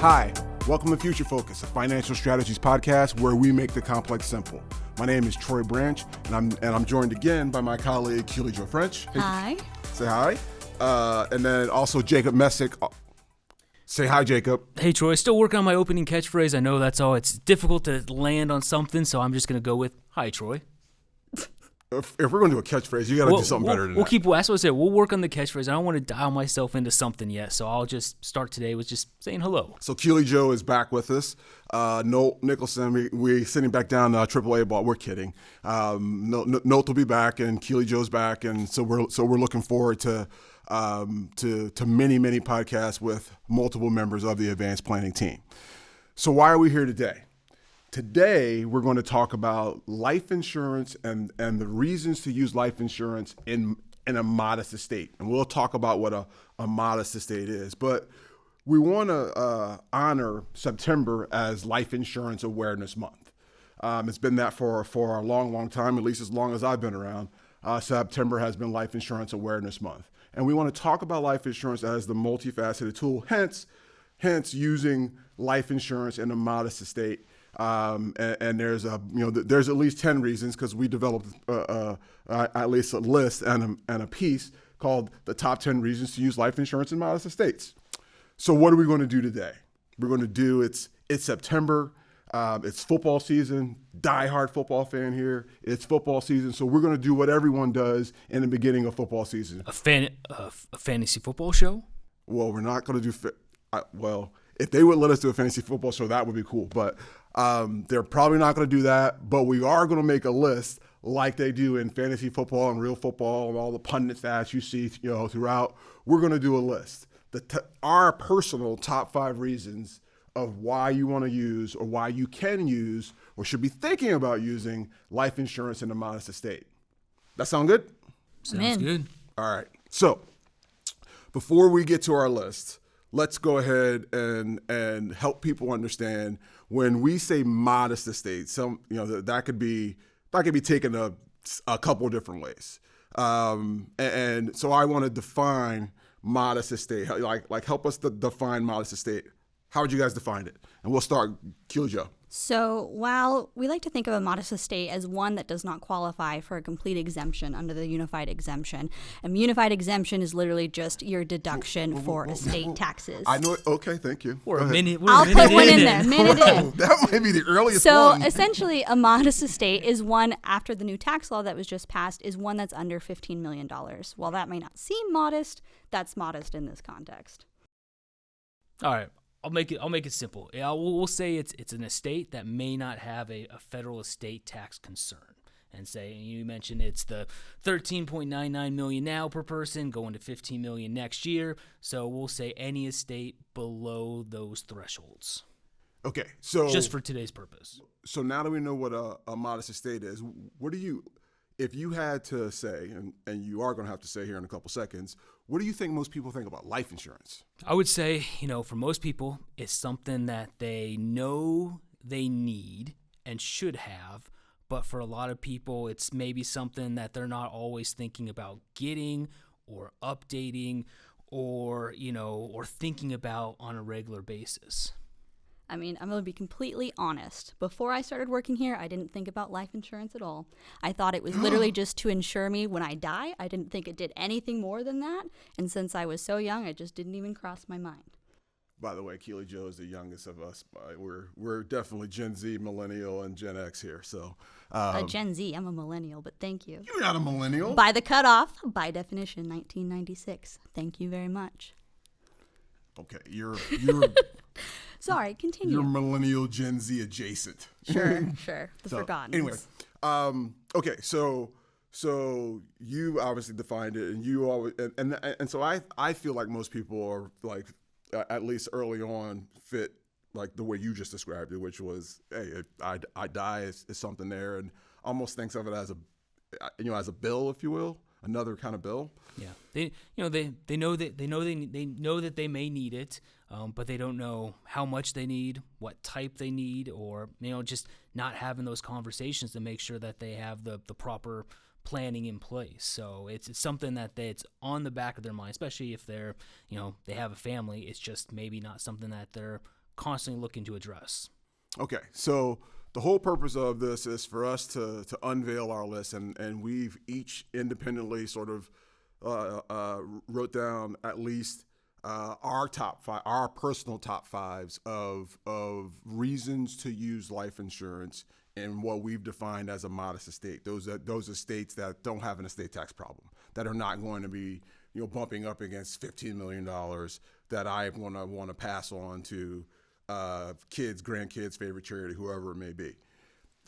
Hi, welcome to Future Focus, a financial strategies podcast where we make the complex simple. My name is Troy Branch, and I'm joined again by my colleague Keely Jo French. Hey, hi. Say hi. And then also Jacob Messick. Say hi, Jacob. Hey, Troy. Still working on my opening catchphrase. I know that's all. It's difficult to land on something, so I'm just going to go with hi, Troy. If we're going to do a catchphrase, you got to do something better than that. That's what I said. We'll work on the catchphrase. I don't want to dial myself into something yet, so I'll just start today with just saying hello. So Keely Jo is back with us. Nolt Nicholson, we're sitting back down AAA ball. We're kidding. Nolt will be back, and Keely Jo's back, and so we're looking forward to many podcasts with multiple members of the advanced planning team. So why are we here today? Today, we're going to talk about life insurance and the reasons to use life insurance in a modest estate. And we'll talk about what a modest estate is. But we want to honor September as Life Insurance Awareness Month. It's been that for a long time, at least as long as I've been around. September has been Life Insurance Awareness Month. And we want to talk about life insurance as the multifaceted tool, hence using life insurance in a modest estate. And there's there's at least 10 reasons, because we developed at least a list and a piece called the top 10 reasons to use life insurance in modest estates. So what are we going to do today? We're going to do it's September. It's football season. Die-hard football fan here. It's football season, so we're going to do what everyone does in the beginning of football season. A fantasy football show? Well, we're not going to do. If they would let us do a fantasy football show, that would be cool. But they're probably not going to do that. But we are going to make a list like they do in fantasy football and real football and all the pundit stats you see, throughout. We're going to do a list. Our personal top 5 reasons of why you want to use, or why you can use, or should be thinking about using life insurance in a modest estate. That sound good? Sounds good. All right. So before we get to our list, let's go ahead and help people understand when we say modest estate. That could be taken a couple of different ways. And so I want to define modest estate. Like help us to define modest estate. How would you guys define it? And we'll start, Keely Jo. So while we like to think of a modest estate as one that does not qualify for a complete exemption under the unified exemption, a unified exemption is literally just your deduction for estate taxes. I know it. Okay, thank you. I'll put one in there. Minute in. That might be the earliest one. one. So essentially, a modest estate is one, after the new tax law that was just passed, is one that's under $15 million. While that may not seem modest, that's modest in this context. All right. I'll make it simple. We'll say it's an estate that may not have a federal estate tax concern, and say you mentioned it's the $13.99 million now per person, going to $15 million next year. So we'll say any estate below those thresholds. Okay, so just for today's purpose. So now that we know what a modest estate is, if you had to say, and you are going to have to say here in a couple seconds, what do you think most people think about life insurance? I would say, for most people, it's something that they know they need and should have, but for a lot of people, it's maybe something that they're not always thinking about getting or updating or thinking about on a regular basis. I mean, I'm going to be completely honest. Before I started working here, I didn't think about life insurance at all. I thought it was literally just to insure me when I die. I didn't think it did anything more than that. And since I was so young, it just didn't even cross my mind. By the way, Keely Jo is the youngest of us. We're definitely Gen Z, Millennial, and Gen X here. So Gen Z, I'm a millennial, but thank you. You're not a millennial. By the cutoff, by definition, 1996. Thank you very much. Okay, you're Sorry, continue. You're millennial Gen Z adjacent. Sure. The forgotten. Anyway, okay, so you obviously defined it, and you always and so I feel like most people are like, at least early on, fit like the way you just described it, which was, hey, I die is something there, and almost thinks of it as a bill, if you will, another kind of bill. Yeah, they know that they may need it, but they don't know how much they need, what type they need, or just not having those conversations to make sure that they have the proper planning in place. So it's something that it's on the back of their mind, especially if they're they have a family. It's just maybe not something that they're constantly looking to address. Okay, so the whole purpose of this is for us to unveil our list, and we've each independently sort of wrote down at least our top five, our personal top fives of reasons to use life insurance in what we've defined as a modest estate. Those estates that don't have an estate tax problem, that are not going to be bumping up against $15 million that I want to pass on to kids, grandkids, favorite charity, whoever it may be.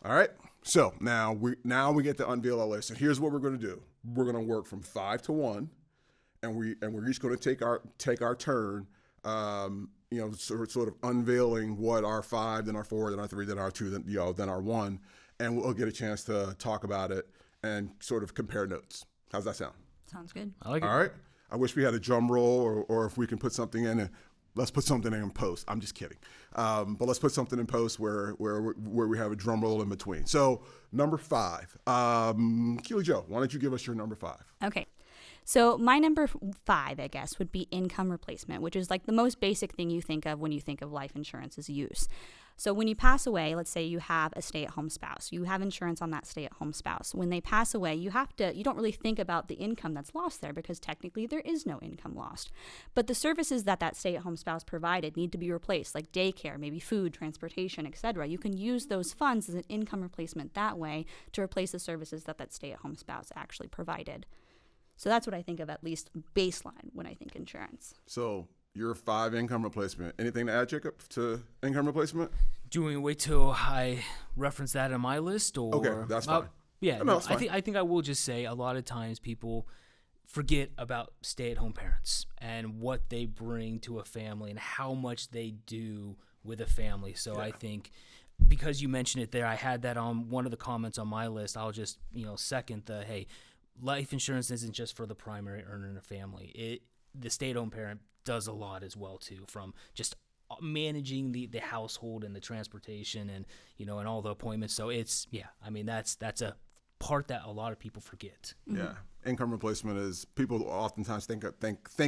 All right. So now we get to unveil our list. And here's what we're going to do. We're going to work from 5 to 1, and we're each going to take our turn. Sort of unveiling what our 5, then our 4, then our 3, then our 2, then our 1, and we'll get a chance to talk about it and sort of compare notes. How's that sound? Sounds good. I like it. All right. I wish we had a drum roll, or if we can put something in. Let's put something in post. I'm just kidding. But let's put something in post where we have a drum roll in between. So number 5, Keely Joe, why don't you give us your number 5? Okay. So my number 5, I guess, would be income replacement, which is like the most basic thing you think of when you think of life insurance's use. So when you pass away, let's say you have a stay-at-home spouse, you have insurance on that stay-at-home spouse. When they pass away, you don't really think about the income that's lost there, because technically there is no income lost. But the services that stay-at-home spouse provided need to be replaced, like daycare, maybe food, transportation, etc. You can use those funds as an income replacement that way to replace the services that stay-at-home spouse actually provided. So that's what I think of, at least baseline, when I think insurance. So your 5 income replacement. Anything to add, Jacob, to income replacement? Do you want me to wait till I reference that in my list? Or Okay, that's fine. Yeah, No, that's fine. I think I will just say a lot of times people forget about stay-at-home parents and what they bring to a family and how much they do with a family. So I think because you mentioned it there, I had that on one of the comments on my list. I'll just second hey, life insurance isn't just for the primary earner in a family. The stay-at-home parent does a lot as well too, from just managing the household and the transportation and and all the appointments. So it's that's a part that a lot of people forget. Yeah, income replacement is, people oftentimes think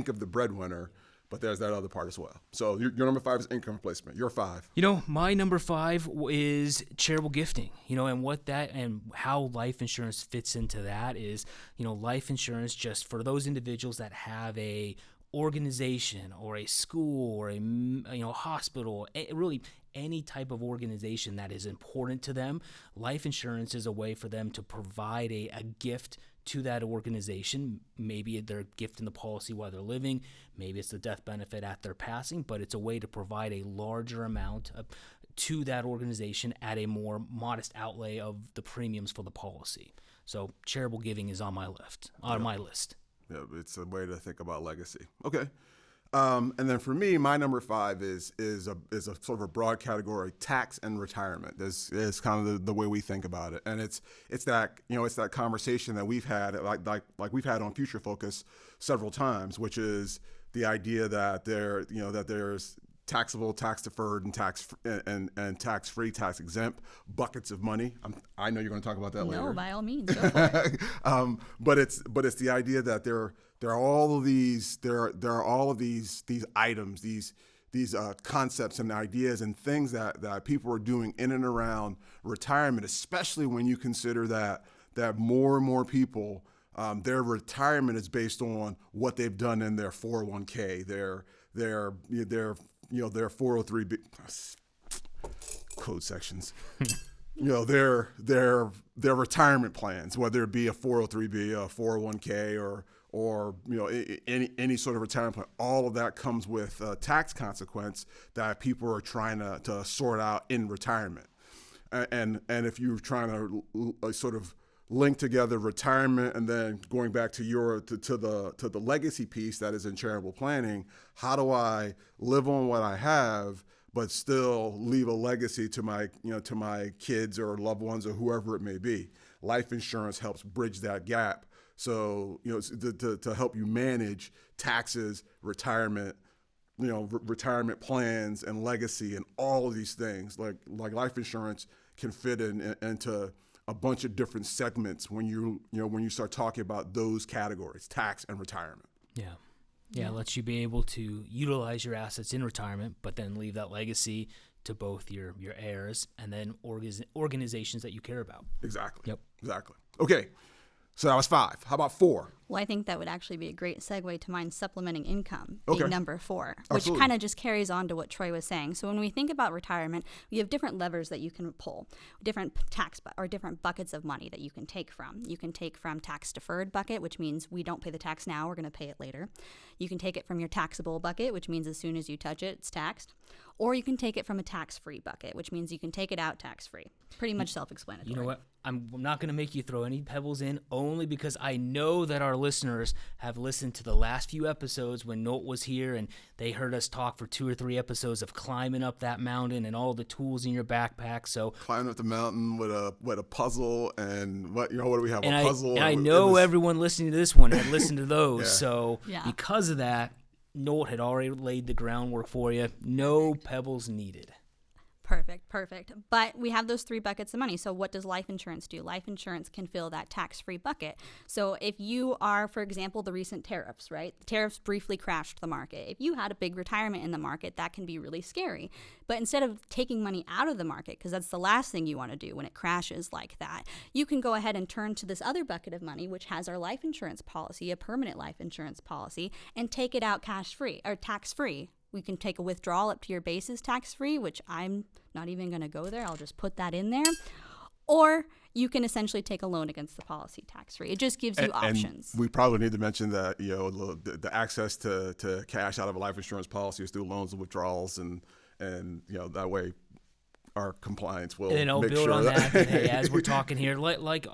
of the breadwinner, but there's that other part as well. So your number 5 is income replacement. Your 5. My number 5 is charitable gifting. And what that and how life insurance fits into that is, life insurance just for those individuals that have a organization or a school or a hospital, really any type of organization that is important to them. Life insurance is a way for them to provide a gift to that organization. Maybe they're gifting the policy while they're living, maybe it's the death benefit at their passing, but it's a way to provide a larger amount to that organization at a more modest outlay of the premiums for the policy. So charitable giving is on my list. Yeah, it's a way to think about legacy. Okay. And then for me, my number 5 is a sort of a broad category: tax and retirement. Is kind of the way we think about it, and it's that conversation that we've had like we've had on Future Focus several times, which is the idea that there's taxable, tax deferred, and tax free, tax exempt buckets of money. I know you're going to talk about that later. No, by all means, go for it. But it's the idea that there are all of these items, these concepts and ideas and things that people are doing in and around retirement, especially when you consider that more and more people, their retirement is based on what they've done in their 401k, their 403b code sections. Their retirement plans, whether it be a 403b, a 401k, or any sort of retirement plan. All of that comes with a tax consequence that people are trying to sort out in retirement. And if you're trying to sort of link together retirement and then going back to the legacy piece that is in charitable planning, how do I live on what I have but still leave a legacy to my kids or loved ones or whoever it may be? Life insurance helps bridge that gap. So to help you manage taxes, retirement, retirement plans and legacy and all of these things, like life insurance can fit into a bunch of different segments when you start talking about those categories, tax and retirement. Yeah. Yeah, it lets you be able to utilize your assets in retirement, but then leave that legacy to both your heirs and then organizations that you care about. Exactly. Yep. Exactly. Okay. So that was 5. How about 4? Well, I think that would actually be a great segue to mine supplementing income, Okay. being number 4, which Absolutely. kind of just carries on to what Troy was saying. So when we think about retirement, we have different levers that you can pull, different different buckets of money that you can take from. You can take from tax deferred bucket, which means we don't pay the tax now, we're going to pay it later. You can take it from your taxable bucket, which means as soon as you touch it, it's taxed. Or you can take it from a tax-free bucket, which means you can take it out tax-free. Pretty much self-explanatory. You know what? I'm not going to make you throw any pebbles in, only because I know that our listeners have listened to the last few episodes when Nolt was here and they heard us talk for 2 or 3 episodes of climbing up that mountain and all the tools in your backpack. So Climbing up the mountain with a puzzle and what do we have? and A puzzle. And I it know was- everyone listening to this one had listened to those. Yeah. So Yeah. because of that, Nolt had already laid the groundwork for you. No pebbles needed. Perfect. But we have those 3 buckets of money. So what does life insurance do? Life insurance can fill that tax-free bucket. So if you are, for example, the recent tariffs, right? The tariffs briefly crashed the market. If you had a big retirement in the market, that can be really scary. But instead of taking money out of the market, because that's the last thing you want to do when it crashes like that, you can go ahead and turn to this other bucket of money, which has our life insurance policy, a permanent life insurance policy, and take it out cash-free or tax-free. We can take a withdrawal up to your basis tax-free, which I'm not even going to go there. I'll just put that in there. Or you can essentially take a loan against the policy tax-free. It just gives you options. And we probably need to mention that the access to cash out of a life insurance policy is through loans and withdrawals, and that way our compliance will And I'll make build sure on that. that Hey, as we're talking here, like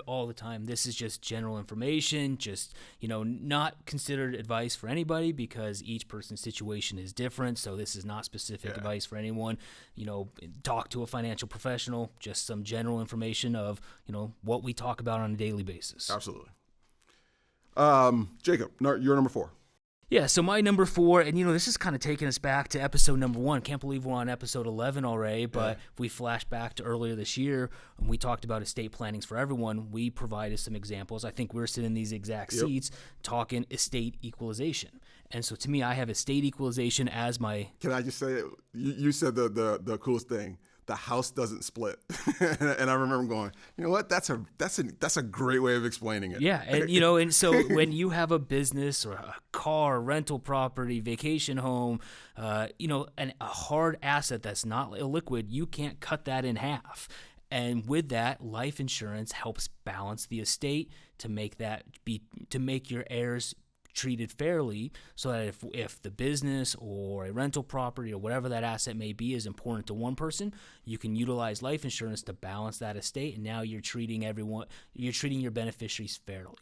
all the time, this is just general information, just not considered advice for anybody because each person's situation is different. So this is not specific advice for anyone. Talk to a financial professional. Just some general information of what we talk about on a daily basis. Absolutely. Jacob, you're number 4. Yeah, so my number 4, and this is kind of taking us back to episode number 1. Can't believe we're on episode 11 already, but if we flash back to earlier this year, when we talked about estate plannings for everyone, we provided some examples. I think we're sitting in these exact seats talking estate equalization. And so to me, I have estate equalization as my... Can I just say, you said the coolest thing. The house doesn't split, and I remember going, you know what? That's a great way of explaining it. Yeah, and and so when you have a business or a car, rental property, vacation home, and a hard asset that's not illiquid, you can't cut that in half. And with that, life insurance helps balance the estate to make your heirs treated fairly, so that if the business or a rental property or whatever that asset may be is important to one person, you can utilize life insurance to balance that estate, and now you're treating your beneficiaries fairly.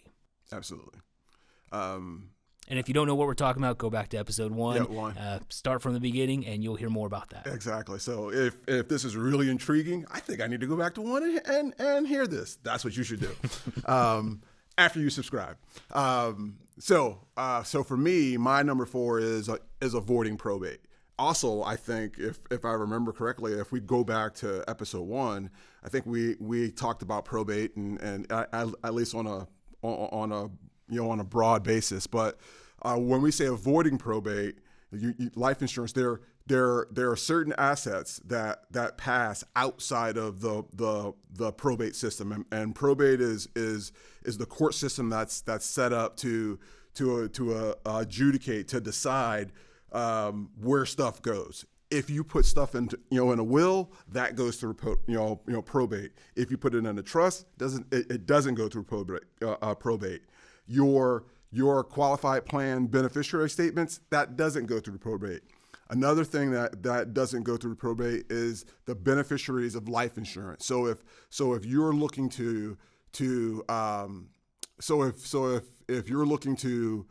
Absolutely. And if you don't know what we're talking about, go back to episode 1. Yeah, 1. Start from the beginning, and you'll hear more about that. Exactly. So if this is really intriguing, I think I need to go back to 1 and hear this. That's what you should do. After you subscribe. So for me, my number 4 is avoiding probate. Also, I think if I remember correctly, if we go back to episode 1, I think we talked about probate and at least on a broad basis. But when we say avoiding probate, life insurance, there are certain assets that pass outside of the probate system, and probate is the court system that's set up to adjudicate, to decide where stuff goes. If you put stuff in a will, that goes through probate. If you put it in a trust, it doesn't go through probate. Your qualified plan beneficiary statements, that doesn't go through probate. Another thing that doesn't go through probate is the beneficiaries of life insurance. So if you're looking to if you're looking to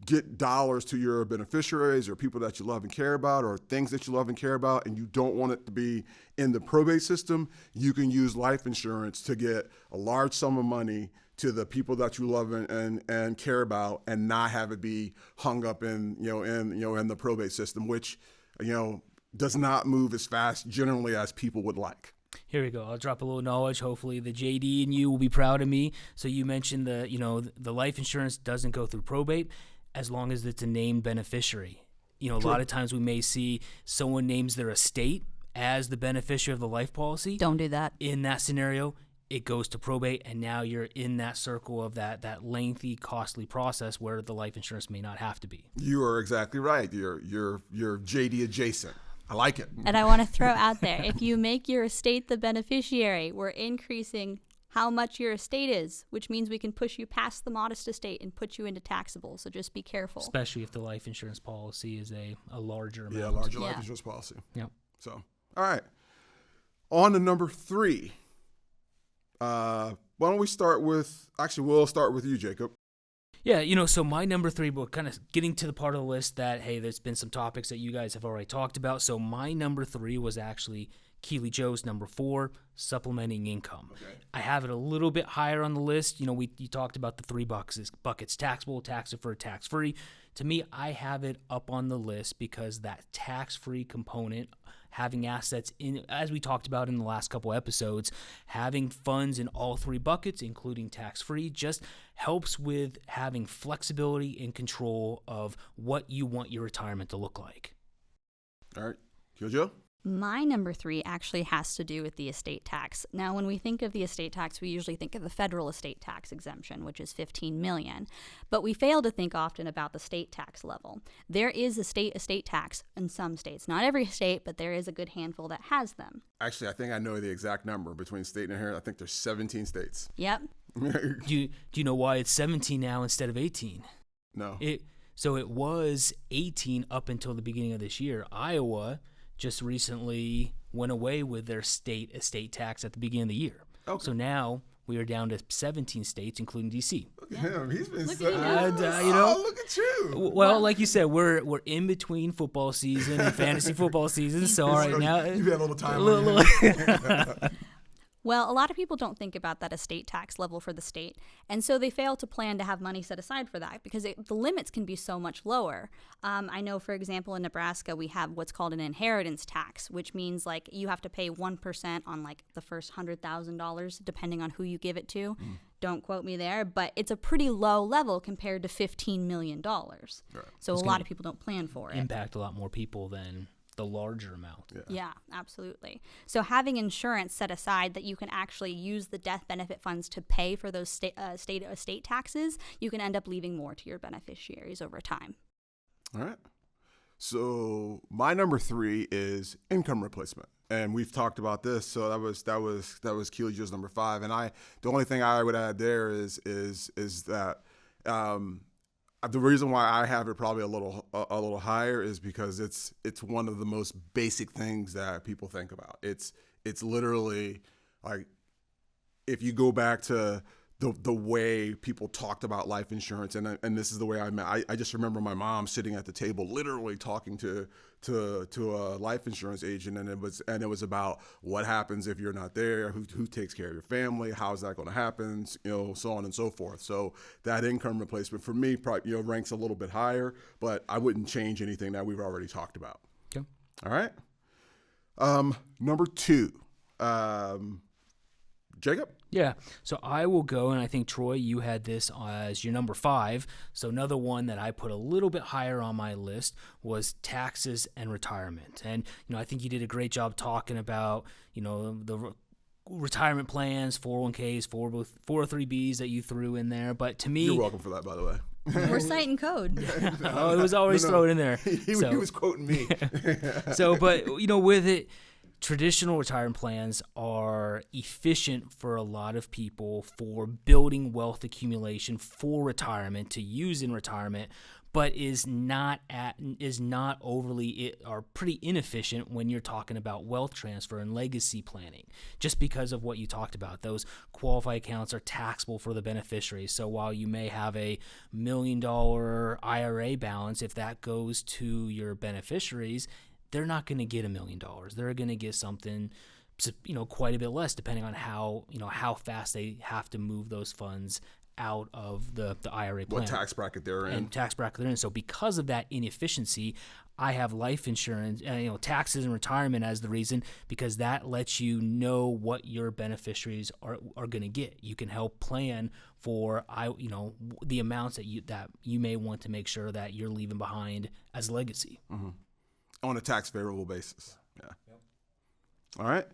get dollars to your beneficiaries or people that you love and care about or things that you love and care about, and you don't want it to be in the probate system, you can use life insurance to get a large sum of money to the people that you love and care about, and not have it be hung up in the probate system, which does not move as fast generally as people would like. Here we go. I'll drop a little knowledge. Hopefully the JD and you will be proud of me. So you mentioned the life insurance doesn't go through probate as long as it's a named beneficiary. A lot of times we may see someone names their estate as the beneficiary of the life policy. Don't do that. In that scenario, it goes to probate, and now you're in that circle of that lengthy, costly process where the life insurance may not have to be. You are exactly right. You're JD adjacent. I like it. And I want to throw out there, if you make your estate the beneficiary, we're increasing how much your estate is, which means we can push you past the modest estate and put you into taxable. So just be careful. Especially if the life insurance policy is a larger amount. Yeah, larger life insurance policy. Yep. So, all right. On to number 3. Why don't we start with, we'll start with you, Jacob. Yeah, so my number 3, we're kind of getting to the part of the list that, hey, there's been some topics that you guys have already talked about. So my number 3 was actually Keely Joe's number 4, supplementing income. Okay. I have it a little bit higher on the list. You talked about the 3 buckets, taxable, tax-deferred, tax-free. To me, I have it up on the list because that tax-free component, having assets in, as we talked about in the last couple episodes, having funds in all 3 buckets, including tax-free, just helps with having flexibility and control of what you want your retirement to look like. All right. Joe? My number 3 actually has to do with the estate tax. Now, when we think of the estate tax, we usually think of the federal estate tax exemption, which is $15 million. But we fail to think often about the state tax level. There is a state estate tax in some states. Not every state, but there is a good handful that has them. Actually, I think I know the exact number between state and here. I think there's 17 states. Yep. Do you know why it's 17 now instead of 18? No. So it was 18 up until the beginning of this year. Iowa just recently went away with their state estate tax at the beginning of the year. Okay. So now we are down to 17 states, including D.C. Look at him. He's been look studying. Look at you. Well, like you said, we're in between football season and fantasy football season. So right now, you've had a little time. Well, a lot of people don't think about that estate tax level for the state, and so they fail to plan to have money set aside for that because the limits can be so much lower. I know, for example, in Nebraska, we have what's called an inheritance tax, which means like you have to pay 1% on like the first $100,000, depending on who you give it to. Don't quote me there, but it's a pretty low level compared to $15 million. Right. So a lot of people don't plan for it. Impact a lot more people than the larger amount. Yeah, absolutely. So having insurance set aside that you can actually use the death benefit funds to pay for those state estate taxes, you can end up leaving more to your beneficiaries over time. All right. So my number 3 is income replacement, and we've talked about this. So that was Keely Joe's number 5, and the only thing I would add there is that. The reason why I have it probably a little higher is because it's one of the most basic things that people think about. It's literally like if you go back to the way people talked about life insurance, and this is the way I just remember my mom sitting at the table literally talking to a life insurance agent, and it was about what happens if you're not there, who takes care of your family, how's that going to happen, so on and so forth. So that income replacement for me probably ranks a little bit higher, but I wouldn't change anything that we've already talked about. Okay. All right. Number 2, Jacob? Yeah, so I will go, and I think, Troy, you had this as your number 5. So another one that I put a little bit higher on my list was taxes and retirement. And, I think you did a great job talking about, the retirement plans, 401ks, 403bs that you threw in there. But to me... You're welcome for that, by the way. We're citing code. It was always thrown in there. He was quoting me. But, with it... Traditional retirement plans are efficient for a lot of people for building wealth accumulation for retirement to use in retirement, but is not overly or pretty inefficient when you're talking about wealth transfer and legacy planning, just because of what you talked about. Those qualified accounts are taxable for the beneficiaries. So while you may have a $1 million IRA balance, if that goes to your beneficiaries, they're not going to get $1 million. They're going to get something, quite a bit less, depending on how fast they have to move those funds out of the IRA plan. What tax bracket they're in. And tax bracket they're in. So because of that inefficiency, I have life insurance, taxes and retirement as the reason, because that lets you know what your beneficiaries are going to get. You can help plan for the amounts that you may want to make sure that you're leaving behind as legacy. Mm-hmm. On a tax favorable basis. Yeah. Yep. All right.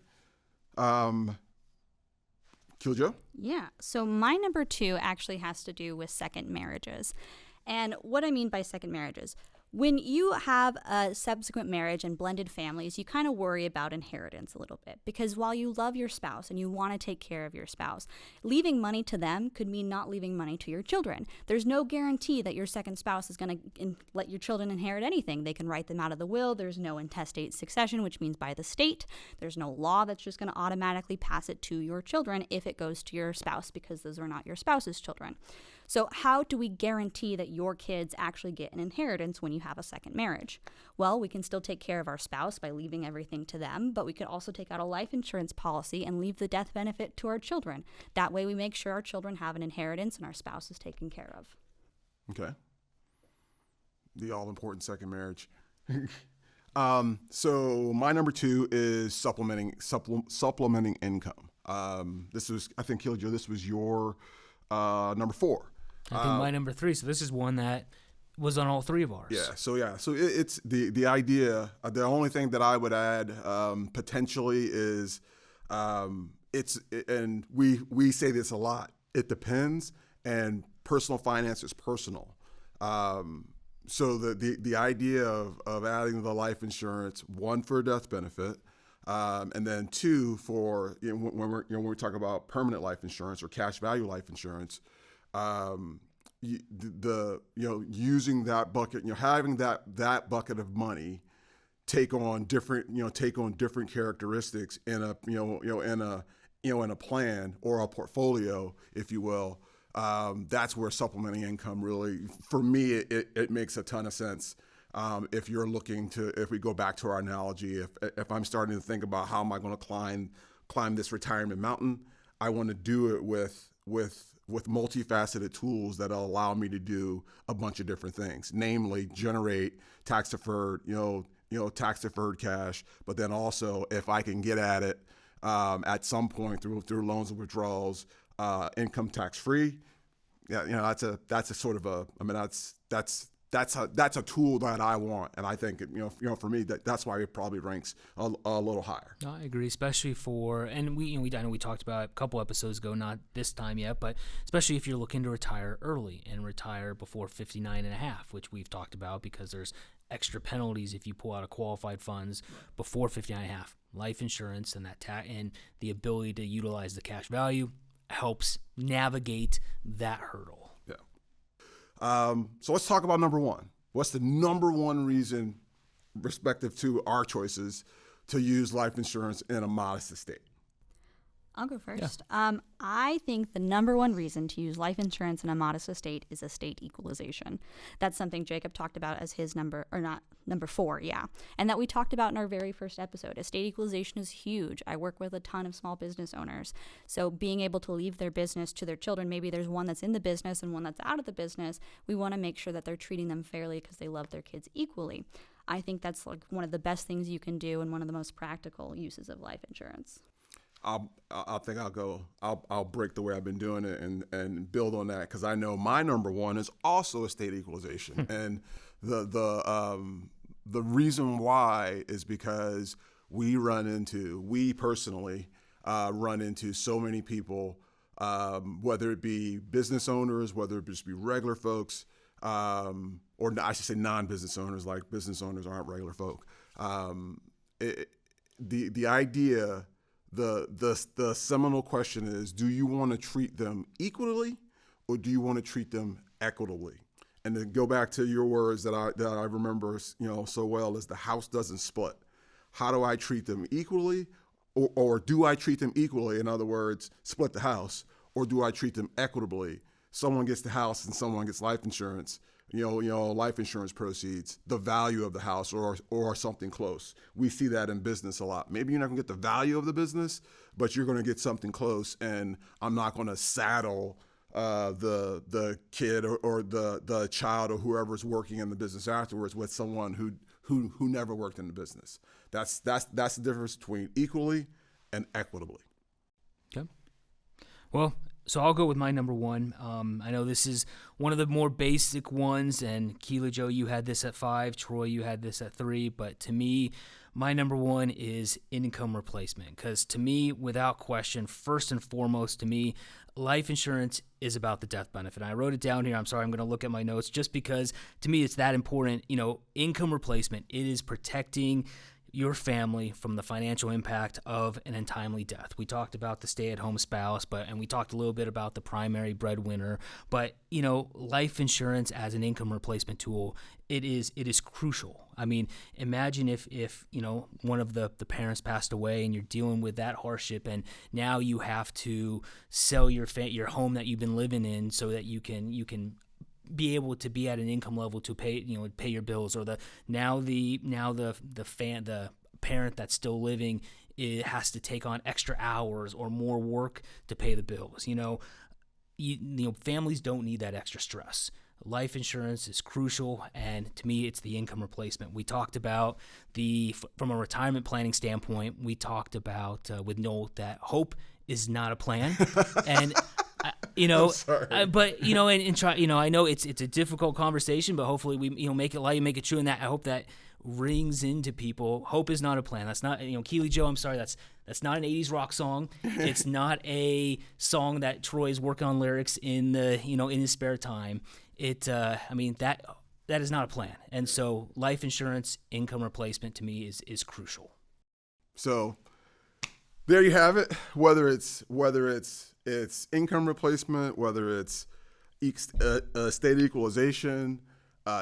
Killjoe? Yeah. So my number 2 actually has to do with second marriages. And what I mean by second marriages, when you have a subsequent marriage and blended families, you kind of worry about inheritance a little bit, because while you love your spouse and you want to take care of your spouse, leaving money to them could mean not leaving money to your children. There's no guarantee that your second spouse is going to let your children inherit anything. They can write them out of the will. There's no intestate succession, which means by the state. There's no law that's just going to automatically pass it to your children if it goes to your spouse, because those are not your spouse's children. So how do we guarantee that your kids actually get an inheritance when you have a second marriage? Well, we can still take care of our spouse by leaving everything to them, but we could also take out a life insurance policy and leave the death benefit to our children. That way we make sure our children have an inheritance and our spouse is taken care of. Okay. The all-important second marriage. So my number 2 is supplementing income. I think, Killjoe, this was your number 4. I think my number 3. So this is one that was on all 3 of ours. Yeah. So it's the idea. The only thing that I would add potentially is and we say this a lot. It depends, and personal finance is personal. So the idea of adding the life insurance, 1 for a death benefit, and then 2 for when we talk about permanent life insurance or cash value life insurance. Using that bucket, having that bucket of money take on different characteristics in a plan or a portfolio, if you will. That's where supplementing income really, for me, it makes a ton of sense. If we go back to our analogy, if I'm starting to think about how am I going to climb this retirement mountain, I want to do it with multifaceted tools that allow me to do a bunch of different things, namely generate tax deferred cash, but then also, if I can get at it at some point through loans and withdrawals, income tax free. Yeah, that's a sort of that's a tool that I want, and I think for me that's why it probably ranks a little higher. No, I agree, especially I know we talked about it a couple episodes ago, not this time yet, but especially if you're looking to retire early and retire before 59 and a half, which we've talked about, because there's extra penalties if you pull out of qualified funds before 59 and a half. Life insurance and and the ability to utilize the cash value helps navigate that hurdle. So let's talk about number 1. What's the number 1 reason, respective to our choices, to use life insurance in a modest estate? I'll go first. Yeah. I think the number 1 reason to use life insurance in a modest estate is estate equalization. That's something Jacob talked about as his number 4, yeah. And that we talked about in our very first episode. Estate equalization is huge. I work with a ton of small business owners. So being able to leave their business to their children, maybe there's one that's in the business and one that's out of the business, we want to make sure that they're treating them fairly because they love their kids equally. I think that's like one of the best things you can do and one of the most practical uses of life insurance. I'll break the way I've been doing it and build on that, because I know my number 1 is also estate equalization. And the reason why is because we personally run into so many people, whether it be business owners, whether it just be regular folks, or I should say non-business owners, like business owners aren't regular folk. The idea. The seminal question is, do you want to treat them equally, or do you want to treat them equitably? And then go back to your words that I remember so well, is the house doesn't split. How do I treat them equally, or do I treat them equally? In other words, split the house, or do I treat them equitably? Someone gets the house and someone gets life insurance. Life insurance proceeds, the value of the house or something close. We see that in business a lot. Maybe you're not going to get the value of the business, but you're going to get something close, and I'm not going to saddle the kid or the child or whoever's working in the business afterwards with someone who never worked in the business. That's the difference between equally and equitably. Okay. Well, so I'll go with my number one. I know this is one of the more basic ones, and Keely Joe, you had this at 5. Troy, you had this at 3. But to me, my number one is income replacement, because to me, without question, first and foremost, to me, life insurance is about the death benefit. And I wrote it down here. I'm sorry, I'm going to look at my notes just because to me it's that important. Income replacement, it is protecting your family from the financial impact of an untimely death. We talked about the stay-at-home spouse, and we talked a little bit about the primary breadwinner. But life insurance as an income replacement tool, it is crucial. I mean, imagine if one of the parents passed away and you're dealing with that hardship, and now you have to sell your home that you've been living in so that you can be able to be at an income level to pay your bills, or the parent that's still living, it has to take on extra hours or more work to pay the bills. Families don't need that extra stress. Life insurance is crucial, and to me, it's the income replacement. We talked about from a retirement planning standpoint, we talked about with Noel that hope is not a plan, and I'm sorry. but and try. I know it's a difficult conversation, but hopefully we make it true, and that I hope that rings into people. Hope is not a plan. That's not Keely Joe. I'm sorry. That's not an 80s rock song. It's not a song that Troy's working on lyrics in in his spare time. That is not a plan. And so life insurance, income replacement to me is crucial. So there you have it. Whether it's income replacement, whether it's estate equalization,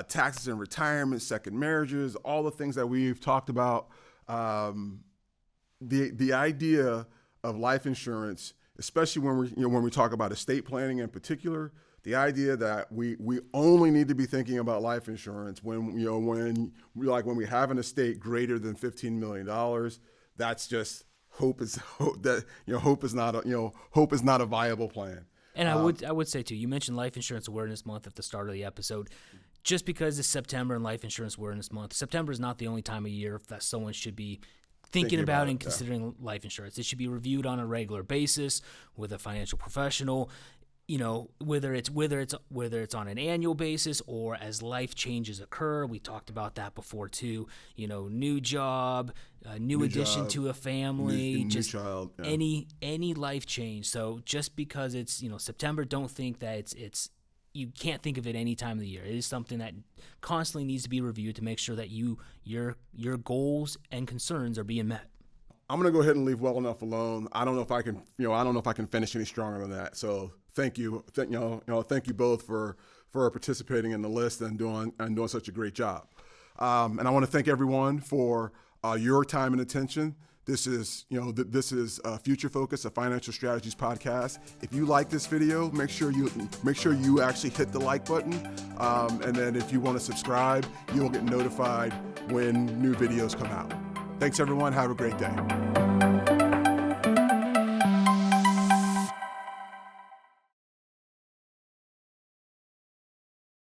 taxes and retirement, second marriages, all the things that we've talked about. The idea of life insurance, especially when we talk about estate planning in particular, the idea that we only need to be thinking about life insurance when we have an estate greater than $15 million. That's just hope is not a viable plan. And I would say too, you mentioned Life Insurance Awareness Month at the start of the episode. Just because it's September and Life Insurance Awareness Month, September is not the only time of year that someone should be thinking about and considering life insurance. It should be reviewed on a regular basis with a financial professional. Whether it's on an annual basis or as life changes occur. We talked about that before too. New job, new addition to a family, new just child, yeah. any life change. So just because it's September, don't think that it's you can't think of it any time of the year. It is something that constantly needs to be reviewed to make sure that your goals and concerns are being met. I'm gonna go ahead and leave well enough alone. I don't know if I can finish any stronger than that. So thank you, thank you both for participating in the list and doing such a great job. And I want to thank everyone for your time and attention. This is Future Focus, a financial strategies podcast. If you like this video, make sure you actually hit the like button, and then if you want to subscribe, you'll get notified when new videos come out. Thanks, everyone. Have a great day.